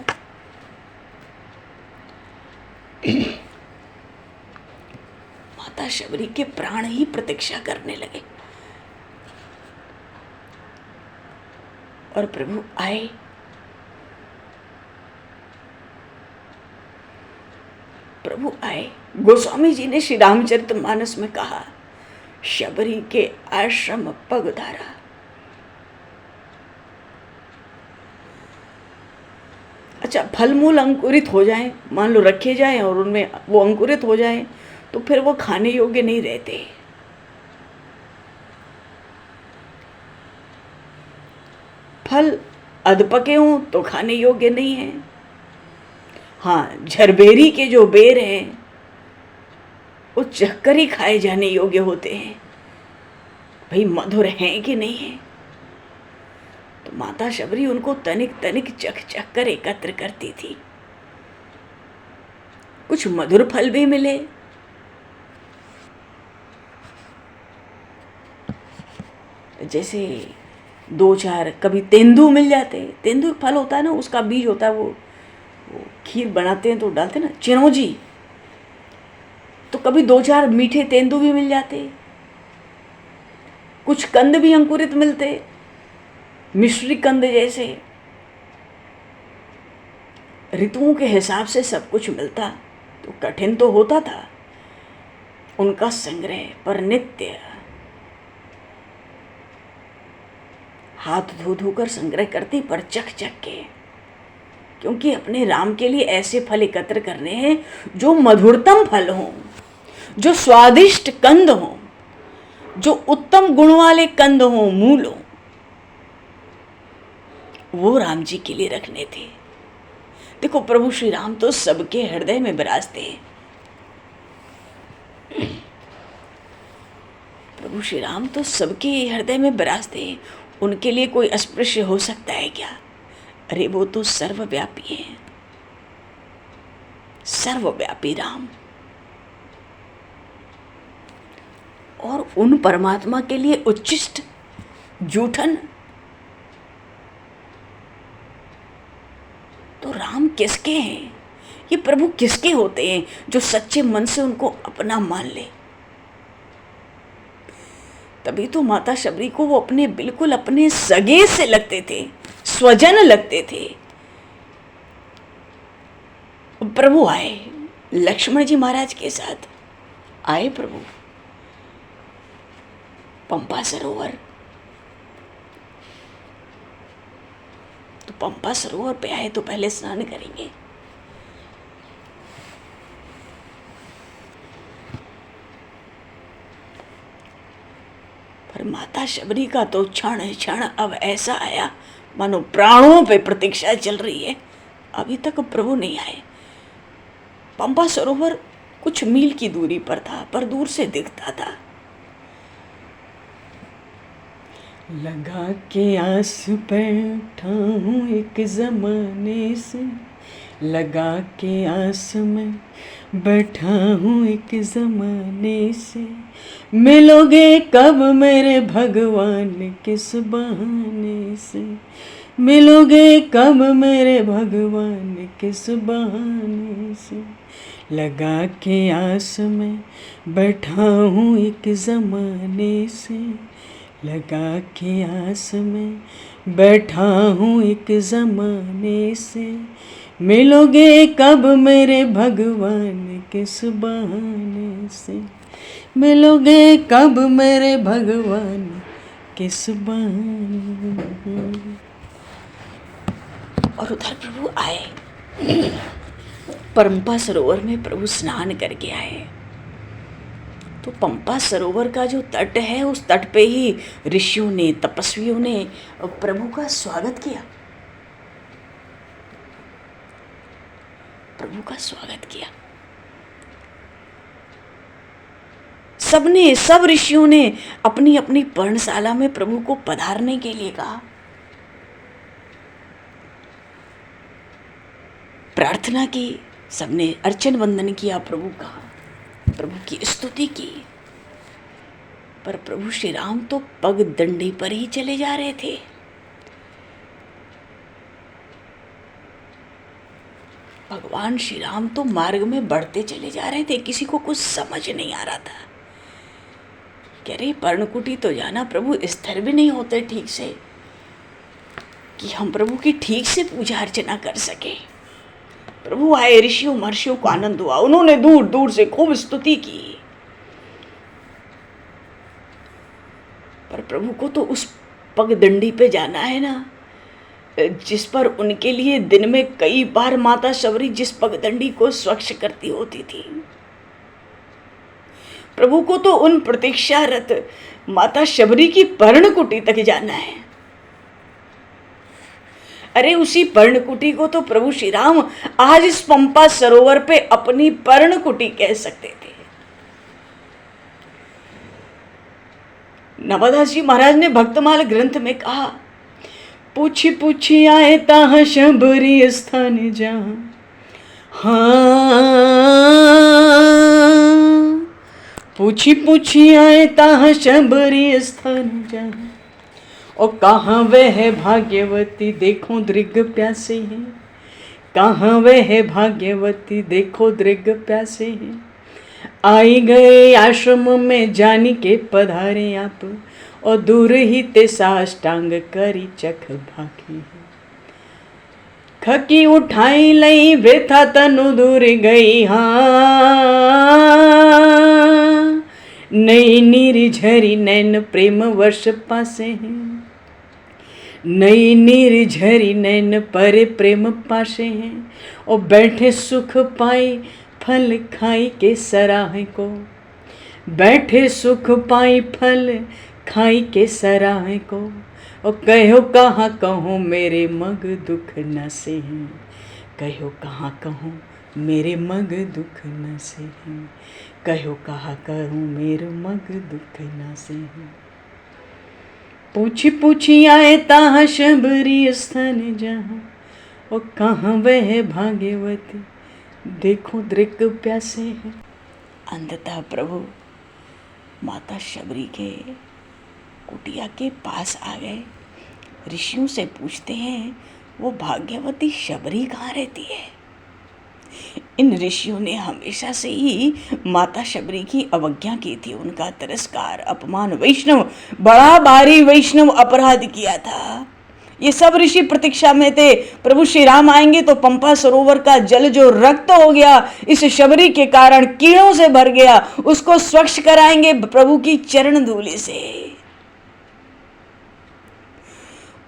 माता शबरी के प्राण ही प्रतीक्षा करने लगे। और प्रभु आए। प्रभु आए। गोस्वामी जी ने श्री रामचरितमानस में कहा, शबरी के आश्रम पगधारा। अच्छा, फल मूल अंकुरित हो जाएं, मान लो रखे जाएं और उनमें वो अंकुरित हो जाएं, तो फिर वो खाने योग्य नहीं रहते। फल अधपके हों तो खाने योग्य नहीं है। हाँ, झरबेरी के जो बेर हैं वो चखकर ही खाए जाने योग्य होते हैं। भाई मधुर हैं कि नहीं है। तो माता शबरी उनको तनिक तनिक चख चख कर एकत्र करती थी। कुछ मधुर फल भी मिले। जैसे दो चार कभी तेंदू मिल जाते। तेंदू फल होता है ना, उसका बीज होता है, वो खीर बनाते हैं तो डालते ना, चिरौंजी। तो कभी दो चार मीठे तेंदू भी मिल जाते। कुछ कंद भी अंकुरित मिलते, मिश्री कंद जैसे। ऋतुओं के हिसाब से सब कुछ मिलता, तो कठिन तो होता था उनका संग्रह, पर नित्य हाथ धो धोकर संग्रह करती, पर चख चख के। क्योंकि अपने राम के लिए ऐसे फल एकत्र करने हैं जो मधुरतम फल हों, जो स्वादिष्ट कंद हों, जो उत्तम गुण वाले कंद हों, मूल हों, वो राम जी के लिए रखने थे। देखो, प्रभु श्री राम तो सबके हृदय में विराजते हैं। प्रभु श्री राम तो सबके हृदय में विराजते हैं। उनके लिए कोई अस्पृश्य हो सकता है क्या? अरे वो तो सर्वव्यापी है, सर्वव्यापी राम। और उन परमात्मा के लिए उच्चिष्ट जूठन तो राम किसके हैं? ये प्रभु किसके होते हैं जो सच्चे मन से उनको अपना मान ले? तभी तो माता शबरी को वो अपने बिल्कुल अपने सगे से लगते थे, स्वजन लगते थे। प्रभु आए लक्ष्मण जी महाराज के साथ। आए प्रभु पंपा सरोवर। तो पंपा सरोवर पे आए तो पहले स्नान करेंगे। पर पर माता शबरी का तो क्षण क्षण अब ऐसा आया मानो प्राणों पे प्रतीक्षा चल रही है, अभी तक प्रभु नहीं आए। पंपा सरोवर कुछ मील की दूरी पर था, पर दूर से दिखता था। लगा के आस बैठा हूँ एक जमाने से, लगा के आस में बैठा हूँ एक जमाने से, मिलोगे कब मेरे भगवान किस बहाने से, मिलोगे कब मेरे भगवान किस बहाने से, लगा के आस में बैठा हूँ एक जमाने से, लगा के आस में बैठा हूँ एक जमाने से, मिलोगे कब मेरे भगवान किस बहाने से, मिलोगे कब मेरे भगवान किस बहाने। और उधर प्रभु आए, पंपा सरोवर में प्रभु स्नान करके आए। तो पंपा सरोवर का जो तट है, उस तट पे ही ऋषियों ने, तपस्वियों ने प्रभु का स्वागत किया, प्रभु का स्वागत किया। सबने, सब ऋषियों ने अपनी अपनी पर्णशाला में प्रभु को पधारने के लिए कहा, प्रार्थना की, सबने अर्चन वंदन किया प्रभु का, प्रभु की स्तुति की। पर प्रभु श्री राम तो पग दंडी पर ही चले जा रहे थे। भगवान श्री राम तो मार्ग में बढ़ते चले जा रहे थे, किसी को कुछ समझ नहीं आ रहा था। कह रहे पर्णकुटी तो जाना, प्रभु स्थिर भी नहीं होते ठीक से कि हम प्रभु की ठीक से पूजा अर्चना कर सके। प्रभु आए, ऋषियों महर्षियों को आनंद हुआ, उन्होंने दूर दूर से खूब स्तुति की। पर प्रभु को तो उस पगडंडी पे जाना है ना, जिस पर उनके लिए दिन में कई बार माता शबरी जिस पगडंडी को स्वच्छ करती होती थी। प्रभु को तो उन प्रतीक्षारत माता शबरी की पर्णकुटी तक जाना है। अरे उसी पर्णकुटी को तो प्रभु श्री राम आज इस पंपा सरोवर पे अपनी पर्णकुटी कह सकते थे। नवदास जी महाराज ने भक्तमाल ग्रंथ में कहा, पूछी पूछी आए ताह शबरी स्थान जहाँ, हाँ पूछी पूछी आए ताह शबरी स्थान जहाँ, और कहाँ वह है भाग्यवती देखो दृग प्यासे हैं, कहाँ वह है भाग्यवती देखो दृग प्यासे हैं, आई गए आश्रम में जानी के पधारे आप, और दूर ही ते साष्टांग करी चख भागी है, खकी उठाई लई वृथा तनु दूर गई, हाँ नई नीर झरी नैन प्रेम वर्ष पासे हैं, नई नीर झरी नैन परे प्रेम पासे हैं, और बैठे सुख पाई फल खाई के सराहे को, बैठे सुख पाई फल खाई के सराहे को, और कहो कहाँ कहूँ मेरे मग दुख न से हैं, कहो कहाँ कहूँ मेरे मग दुख न से हैं, कहो कहाँ कहूँ मेरे मग दुख न से हैं। पूछी पूछी आए ताह शबरी स्थान जहाँ, और कहाँ वह भाग्यवती देखो दृक प्यासे हैं। अंततः प्रभु माता शबरी के कुटिया के पास आ गए। ऋषियों से पूछते हैं, वो भाग्यवती शबरी कहाँ रहती है? इन ऋषियों ने हमेशा से ही माता शबरी की अवज्ञा की थी, उनका तिरस्कार, अपमान, वैष्णव, बड़ा भारी वैष्णव अपराध किया था। ये सब ऋषि प्रतीक्षा में थे, प्रभु श्री राम आएंगे तो पंपा सरोवर का जल जो रक्त हो गया इस शबरी के कारण कीड़ों से भर गया, उसको स्वच्छ कराएंगे प्रभु की चरण धूलि से।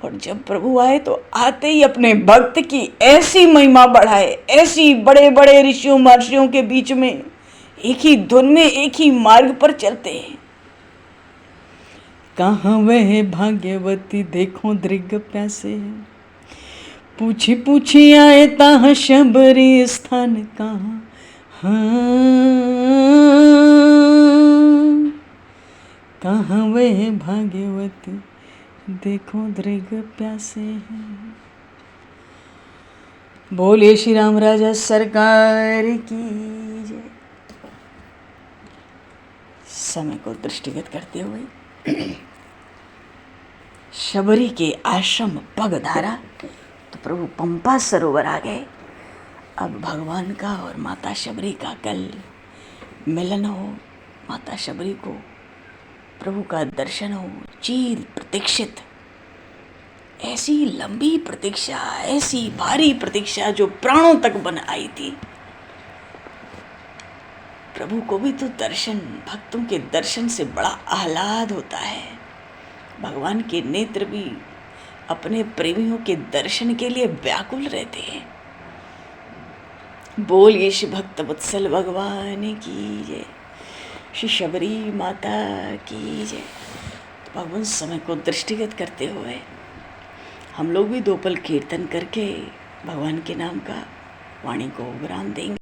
और जब प्रभु आए तो आते ही अपने भक्त की ऐसी महिमा बढ़ाए, ऐसी बड़े बड़े ऋषियों महर्षियों के बीच में एक ही धुन में एक ही मार्ग पर चलते हैं। कहाँ वह भाग्यवती देखो दृग प्यासे हैं, पूछी पूछी आए ताह शबरी स्थान कहाँ। हाँ, कहाँ वह भाग्यवती देखो दृग प्यासे हैं। बोलिए श्री राम राजा सरकार की जय। समय को दृष्टिगत करते हुए शबरी के आश्रम पगधारा तो प्रभु पंपा सरोवर आ गए। अब भगवान का और माता शबरी का कल मिलन हो, माता शबरी को प्रभु का दर्शन हो। चिर प्रतीक्षित, ऐसी लंबी प्रतीक्षा, ऐसी भारी प्रतीक्षा जो प्राणों तक बन आई थी। प्रभु को भी तो दर्शन, भक्तों के दर्शन से बड़ा आह्लाद होता है। भगवान के नेत्र भी अपने प्रेमियों के दर्शन के लिए व्याकुल रहते हैं। बोलिए श्री भक्त वत्सल भगवान की जय, श्री शबरी माता की जय। तो भगवान समय को दृष्टिगत करते हुए हम लोग भी 2 पल कीर्तन करके भगवान के नाम का वाणी को विराम देंगे।